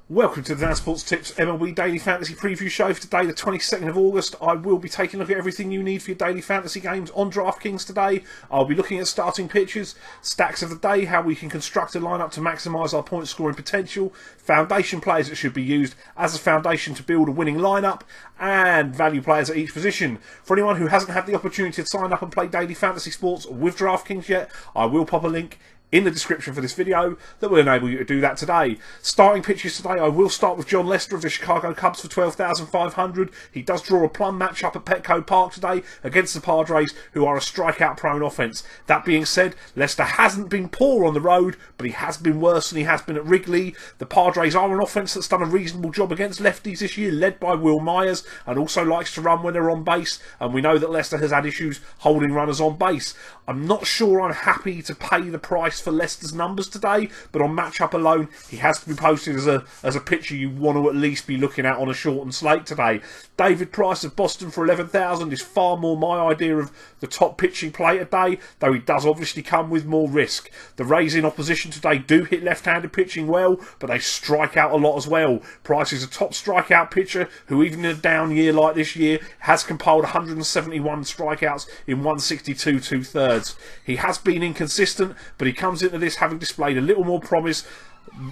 Welcome to the Dan Sports Tips MLB Daily Fantasy Preview Show for today, the 22nd of August. I will be taking a look at everything you need for your daily fantasy games on DraftKings today. I'll be looking at starting pitchers, stacks of the day, how we can construct a lineup to maximise our point scoring potential, foundation players that should be used as a foundation to build a winning lineup, and value players at each position. For anyone who hasn't had the opportunity to sign up and play daily fantasy sports with DraftKings yet, I will pop a link in the description for this video that will enable you to do that today. Starting pitchers today, I will start with John Lester of the Chicago Cubs for $12,500. He does draw a plum matchup at Petco Park today against the Padres, who are a strikeout-prone offense. That being said, Lester hasn't been poor on the road, but he has been worse than he has been at Wrigley. The Padres are an offense that's done a reasonable job against lefties this year, led by Will Myers, and also likes to run when they're on base, and we know that Lester has had issues holding runners on base. I'm not sure I'm happy to pay the price for Lester's numbers today, but on matchup alone, he has to be posted as a pitcher you want to at least be looking at on a shortened slate today. David Price of Boston for $11,000 is far more my idea of the top pitching play today, though he does obviously come with more risk. The Rays in opposition today do hit left-handed pitching well, but they strike out a lot as well. Price is a top strikeout pitcher who, even in a down year like this year, has compiled 171 strikeouts in 162 2/3. He has been inconsistent, but he comes into this having displayed a little more promise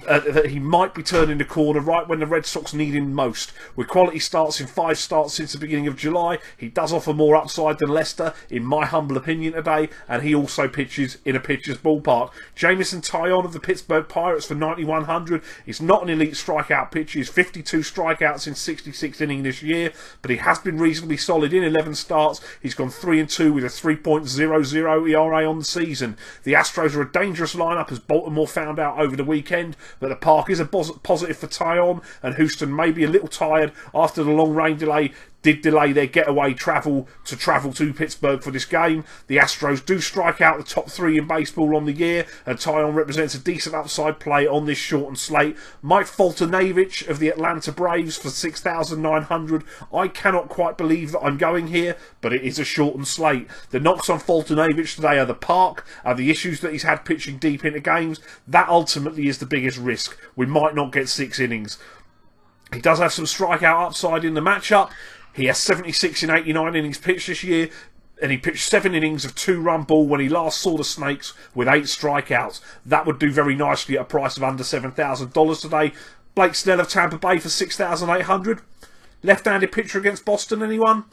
that he might be turning the corner right when the Red Sox need him most. With quality starts in 5 starts since the beginning of July, he does offer more upside than Lester, in my humble opinion today, and he also pitches in a pitcher's ballpark. Jamison Taillon of the Pittsburgh Pirates for $9,100 is not an elite strikeout pitcher. He's 52 strikeouts in 66 innings this year, but he has been reasonably solid in 11 starts. He's gone 3-2 with a 3.00 ERA on the season. The Astros are a dangerous lineup, as Baltimore found out over the weekend, but the park is a positive for Taillon, and Houston may be a little tired after the long rain delay did delay their getaway travel to Pittsburgh for this game. The Astros do strike out the top 3 in baseball on the year, and Taillon represents a decent upside play on this shortened slate. Mike Foltynewicz of the Atlanta Braves for $6,900. I cannot quite believe that I'm going here, but it is a shortened slate. The knocks on Foltynewicz today are the park, are the issues that he's had pitching deep into games. That ultimately is the biggest risk. We might not get 6 innings. He does have some strikeout upside in the matchup. He has 76 in 89 innings pitched this year, and he pitched 7 innings of 2-run ball when he last saw the Snakes with 8 strikeouts. That would do very nicely at a price of under $7,000 today. Blake Snell of Tampa Bay for $6,800. Left-handed pitcher against Boston, anyone?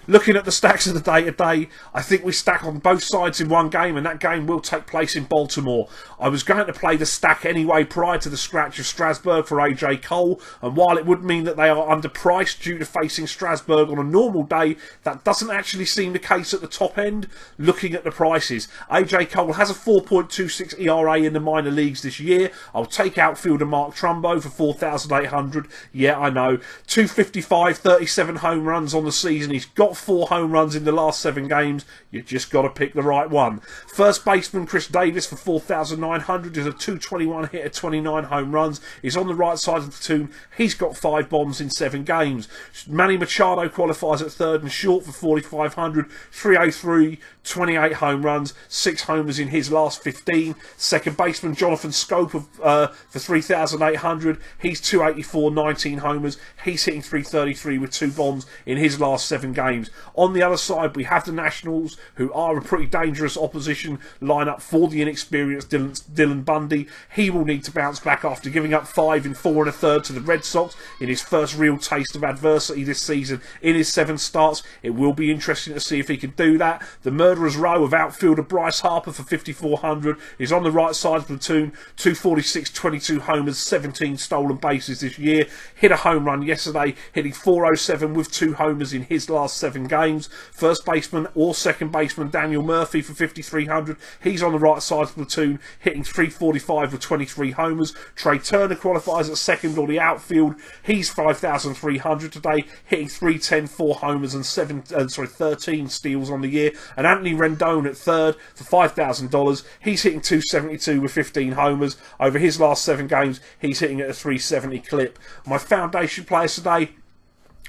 Looking at the stacks of the day today, I think we stack on both sides in one game, and that game will take place in Baltimore. I was going to play the stack anyway prior to the scratch of Strasburg for AJ Cole, and while it would mean that they are underpriced due to facing Strasburg on a normal day, that doesn't actually seem the case at the top end, looking at the prices. AJ Cole has a 4.26 ERA in the minor leagues this year. I'll take outfielder Mark Trumbo for $4,800. Yeah, I know. 255, 37 home runs on the season. He's got 4 home runs in the last 7 games. You just got to pick the right one. First baseman Chris Davis for $4,900 is a 221 hitter, 29 home runs. He's on the right side of the platoon. He's got 5 bombs in 7 games. Manny Machado qualifies at third and short for $4,500, 303, 28 home runs, 6 homers in his last 15. Second baseman Jonathan Scope for $3,800. He's 284, 19 homers. He's hitting $333 with 2 bombs in his last 7 games. On the other side, we have the Nationals, who are a pretty dangerous opposition lineup for the inexperienced Dylan Bundy. He will need to bounce back after giving up 5 in 4 1/3 to the Red Sox in his first real taste of adversity this season in his 7 starts. It will be interesting to see if he can do that. The murderer's row of outfielder Bryce Harper for $5,400 is on the right side of the platoon, 246, 22 homers, 17 stolen bases this year. Hit a home run yesterday, hitting .407 with 2 homers in his last 7 games. First baseman or second baseman Daniel Murphy for $5,300. He's on the right side of the platoon, hitting .345 with 23 homers. Trey Turner qualifies at second or the outfield. He's $5,300 today, hitting .310, 4 homers and 13 steals on the year. And Anthony Rendon at third for $5,000. He's hitting .272 with 15 homers. Over his last 7 games, he's hitting at a .370 clip. My foundation players today,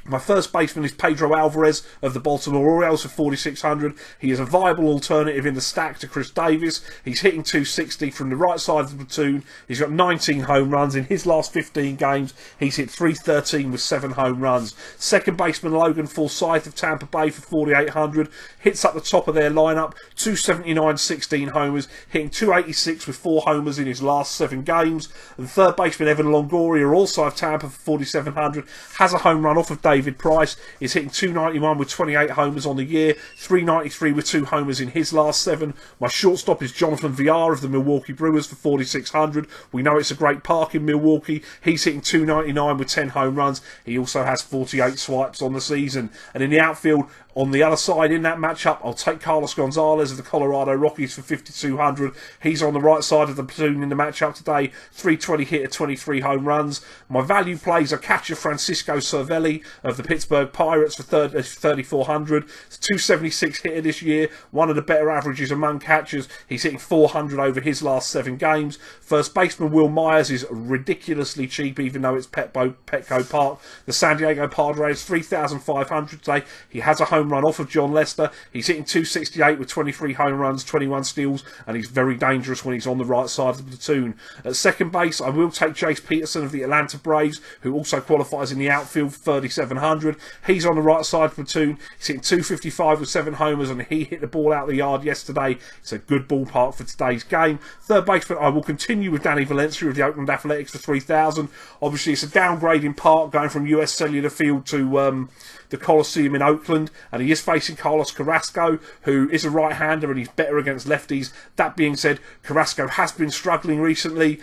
My first baseman is Pedro Alvarez of the Baltimore Orioles for 4,600. He is a viable alternative in the stack to Chris Davis. He's hitting 260 from the right side of the platoon. He's got 19 home runs. In his last 15 games, he's hit 313 with 7 home runs. Second baseman Logan Forsythe of Tampa Bay for 4,800. Hits up the top of their lineup. 279, 16 homers. Hitting 286 with 4 homers in his last 7 games. And third baseman Evan Longoria, also of Tampa for 4,700. Has a home run off of David Price. Is hitting 291 with 28 homers on the year, 393 with 2 homers in his last 7. My shortstop is Jonathan Villar of the Milwaukee Brewers for 4,600. We know it's a great park in Milwaukee. He's hitting 299 with 10 home runs. He also has 48 swipes on the season. And in the outfield, on the other side in that matchup, I'll take Carlos Gonzalez of the Colorado Rockies for 5,200. He's on the right side of the platoon in the matchup today. 320 hitter, 23 home runs. My value plays are catcher Francisco Cervelli of the Pittsburgh Pirates for 3,400. 276 hitter this year. One of the better averages among catchers. He's hitting 400 over his last 7 games. First baseman Will Myers is ridiculously cheap, even though it's Petco Park. The San Diego Padres, 3,500 today. He has a home run off of John Lester. He's hitting 268 with 23 home runs, 21 steals, and he's very dangerous when he's on the right side of the platoon. At second base, I will take Jace Peterson of the Atlanta Braves, who also qualifies in the outfield for 3,700. He's on the right side of the platoon. He's hitting 255 with 7 homers, and he hit the ball out of the yard yesterday. It's a good ballpark for today's game. Third baseman, I will continue with Danny Valencia of the Oakland Athletics for 3,000. Obviously, it's a downgrading park going from US Cellular Field to the Coliseum in Oakland, and he is facing Carlos Carrasco, who is a right-hander and he's better against lefties. That being said, Carrasco has been struggling recently,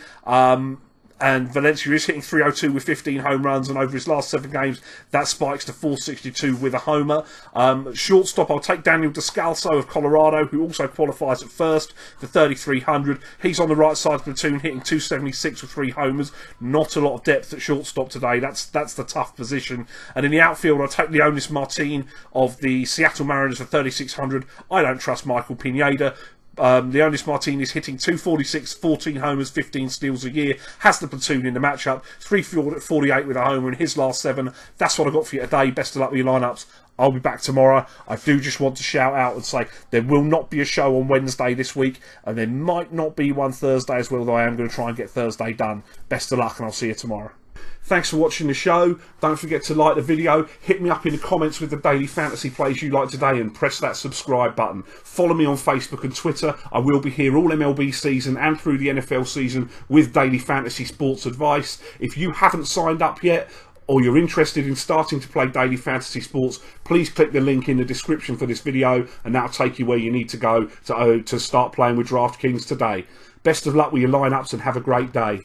and Valencia is hitting 302 with 15 home runs, and over his last 7 games, that spikes to 462 with a homer. Shortstop, I'll take Daniel Descalso of Colorado, who also qualifies at first for 3,300. He's on the right side of the platoon, hitting 276 with 3 homers. Not a lot of depth at shortstop today. That's the tough position. And in the outfield, I'll take Leonis Martin of the Seattle Mariners for 3,600. I don't trust Michael Pineda. Leonis Martin is hitting 246, 14 homers, 15 steals a year. Has the platoon in the matchup. 348 with a homer in his last 7. That's what I got for you today. Best of luck with your lineups. I'll be back tomorrow. I do just want to shout out and say there will not be a show on Wednesday this week, and there might not be one Thursday as well, though I am going to try and get Thursday done. Best of luck, and I'll see you tomorrow. Thanks for watching the show. Don't forget to like the video. Hit me up in the comments with the daily fantasy plays you like today, and press that subscribe button. Follow me on Facebook and Twitter. I will be here all MLB season and through the NFL season with daily fantasy sports advice. If you haven't signed up yet, or you're interested in starting to play daily fantasy sports, please click the link in the description for this video, and that'll take you where you need to go to start playing with DraftKings today. Best of luck with your lineups, and have a great day.